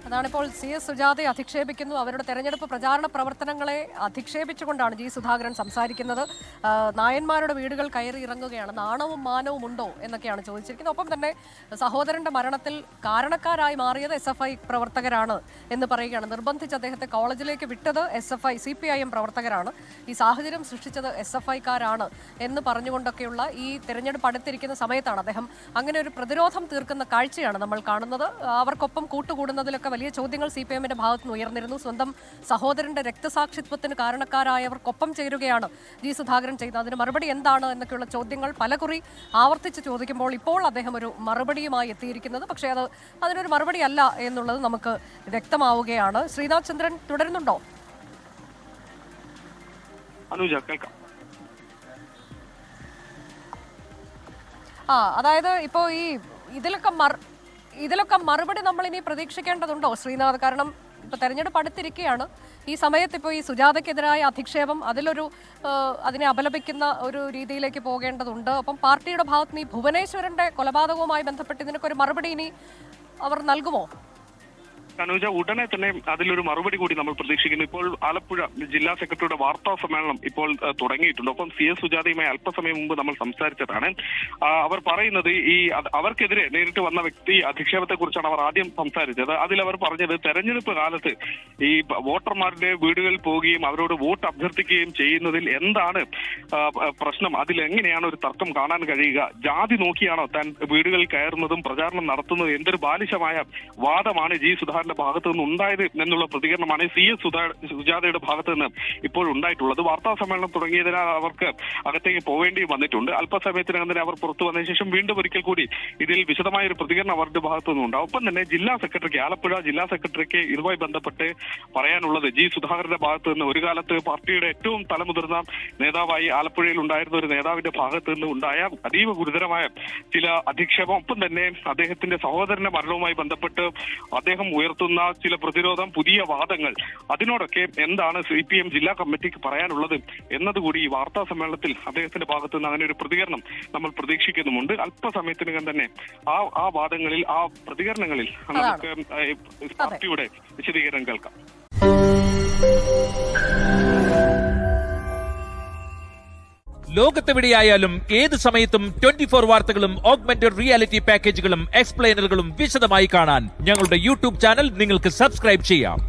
അതാണിപ്പോൾ CS സുജാതയെ അധിക്ഷേപിക്കുന്നു. അവരുടെ തെരഞ്ഞെടുപ്പ് പ്രചാരണ പ്രവർത്തനങ്ങളെ അധിക്ഷേപിച്ചുകൊണ്ടാണ് ജി സുധാകരൻ സംസാരിക്കുന്നത്. നായന്മാരുടെ വീടുകൾ കയറി ഇറങ്ങുകയാണ്, നാണവും മാനവും ഉണ്ടോ എന്നൊക്കെയാണ് ചോദിച്ചിരിക്കുന്നത്. ഒപ്പം തന്നെ സഹോദരന്റെ മരണത്തിൽ കാരണക്കാരായി മാറിയത് SFI പ്രവർത്തകരാണ് എന്ന് പറയുകയാണ്. നിർബന്ധിച്ച് അദ്ദേഹത്തെ കോളേജിലേക്ക് വിട്ടത് SFI CPIM പ്രവർത്തകരാണ്, ഈ സാഹചര്യം സൃഷ്ടിച്ചത് SFIക്കാരാണ് എന്ന് പറഞ്ഞുകൊണ്ടൊക്കെയുള്ള ഈ തെരഞ്ഞെടുപ്പ് അടുത്തിരിക്കുന്ന സമയത്താണ് അദ്ദേഹം അങ്ങനെ ഒരു പ്രതിരോധം തീർക്കുന്ന കാഴ്ചയാണ് നമ്മൾ കാണുന്നത്. അവർക്കൊപ്പം കൂട്ടുകൂടുന്നതിലൊക്കെ വലിയ ചോദ്യങ്ങൾ CPIMന്റെ ഭാഗത്ത് നിന്ന് ഉയർന്നിരുന്നു. സ്വന്തം സഹോദരന്റെ രക്തസാക്ഷിത്വത്തിന് കാരണക്കാരായവർക്കൊപ്പം ചേരുകയാണ് ജി സുധാകരൻ ചെയ്തത്. അതിന് മറുപടി എന്താണ് എന്നൊക്കെയുള്ള ചോദ്യങ്ങൾ പലകുറി ആവർത്തിച്ച് ചോദിക്കുമ്പോൾ ഇപ്പോൾ അദ്ദേഹം ഒരു മറുപടിയുമായി എത്തിയിരിക്കുന്നത്. പക്ഷേ അതിനൊരു മറുപടി അല്ല എന്നുള്ളത് നമുക്ക് വ്യക്തമാവുകയാണ്. ശ്രീനാഥ് ചന്ദ്രൻ തുടരുന്നുണ്ടോ? അതായത് ഇപ്പോ ഇതിലൊക്കെ മറുപടി നമ്മൾ ഇനി പ്രതീക്ഷിക്കേണ്ടതുണ്ടോ ശ്രീനാഥ്? കാരണം ഇപ്പൊ തെരഞ്ഞെടുപ്പ് അടുത്തിരിക്കുകയാണ്. ഈ സമയത്ത് ഇപ്പോൾ ഈ സുജാതയ്ക്കെതിരായ അധിക്ഷേപം അതിനെ അപലപിക്കുന്ന ഒരു രീതിയിലേക്ക് പോകേണ്ടതുണ്ട്. അപ്പം പാർട്ടിയുടെ ഭാഗത്ത് നിന്ന് ഈ ഭുവനേശ്വരന്റെ കൊലപാതകവുമായി ബന്ധപ്പെട്ട് ഇതിനൊക്കെ ഒരു മറുപടി ഇനി അവർ നൽകുമോ? കനൂജ, ഉടനെ തന്നെ അതിലൊരു മറുപടി കൂടി നമ്മൾ പ്രതീക്ഷിക്കുന്നു. ഇപ്പോൾ ആലപ്പുഴ ജില്ലാ സെക്രട്ടറിയുടെ വാർത്താ സമ്മേളനം ഇപ്പോൾ തുടങ്ങിയിട്ടുണ്ട്. ഒപ്പം CS സുജാതയുമായി അല്പസമയം മുമ്പ് നമ്മൾ സംസാരിച്ചതാണ്. അവർ പറയുന്നത് അവർക്കെതിരെ നേരിട്ട് വന്ന വ്യക്തി അധിക്ഷേപത്തെ കുറിച്ചാണ് അവർ ആദ്യം സംസാരിച്ചത്. അതിലവർ പറഞ്ഞത് തെരഞ്ഞെടുപ്പ് കാലത്ത് ഈ വോട്ടർമാരുടെ വീടുകളിൽ പോവുകയും അവരോട് വോട്ട് അഭ്യർത്ഥിക്കുകയും ചെയ്യുന്നതിൽ എന്താണ് പ്രശ്നം, അതിലെങ്ങനെയാണ് ഒരു തർക്കം കാണാൻ കഴിയുക, ജാതി നോക്കിയാണോ താൻ വീടുകളിൽ കയറുന്നതും പ്രചാരണം നടത്തുന്നതും, എന്തൊരു ബാലിശമായ വാദമാണ് ജി സുധാകരൻ ഭാഗത്ത് നിന്ന് ഉണ്ടായത് എന്നുള്ള പ്രതികരണമാണ് CS സുജാതയുടെ ഭാഗത്ത് നിന്ന് ഇപ്പോൾ ഉണ്ടായിട്ടുള്ളത്. വാർത്താ സമ്മേളനം തുടങ്ങിയതിനാൽ അവർക്ക് അകത്തേക്ക് പോവേണ്ടി വന്നിട്ടുണ്ട്. അല്പസമയത്തിനകം തന്നെ അവർ പുറത്തു വന്നതിന് ശേഷം വീണ്ടും ഒരിക്കൽ കൂടി ഇതിൽ വിശദമായ ഒരു പ്രതികരണം അവരുടെ ഭാഗത്തു നിന്നുണ്ടാവും. ഒപ്പം തന്നെ ജില്ലാ സെക്രട്ടറിക്ക്, ആലപ്പുഴ ജില്ലാ സെക്രട്ടറിക്ക് ഇതുമായി ബന്ധപ്പെട്ട് പറയാനുള്ളത്, ജി സുധാകരന്റെ ഭാഗത്ത് നിന്ന് ഒരു കാലത്ത് പാർട്ടിയുടെ ഏറ്റവും തലമുതിർന്ന നേതാവായി ആലപ്പുഴയിൽ ഉണ്ടായിരുന്ന ഒരു നേതാവിന്റെ ഭാഗത്ത് നിന്ന് ഉണ്ടായ അതീവ ഗുരുതരമായ ചില അധിക്ഷേപം, ഒപ്പം തന്നെ അദ്ദേഹത്തിന്റെ സഹോദരന്റെ മരണവുമായി ബന്ധപ്പെട്ട് അദ്ദേഹം ഉയർത്തുന്ന ചില പ്രതിരോധം, പുതിയ വാദങ്ങൾ, അതിനോടൊക്കെ എന്താണ് CPM ജില്ലാ കമ്മിറ്റിക്ക് പറയാനുള്ളത് എന്നതുകൂടി ഈ വാർത്താ സമ്മേളനത്തിൽ അദ്ദേഹത്തിന്റെ ഭാഗത്തു നിന്ന് അങ്ങനെ ഒരു പ്രതികരണം നമ്മൾ പ്രതീക്ഷിക്കുന്നുമുണ്ട്. അല്പസമയത്തിനകം തന്നെ ആ വാദങ്ങളിൽ, ആ പ്രതികരണങ്ങളിൽ നമുക്ക് പാർട്ടിയുടെ വിശദീകരണം കേൾക്കാം. ലോകത്തെവിടെയായാലും ഏത് സമയത്തും 24 വാർത്തകളും ഓഗ്മെന്റഡ് റിയാലിറ്റി പാക്കേജുകളും എക്സ്പ്ലെയിനറുകളും വിശദമായി കാണാൻ ഞങ്ങളുടെ YouTube ചാനൽ നിങ്ങൾക്ക് സബ്സ്ക്രൈബ് ചെയ്യാം.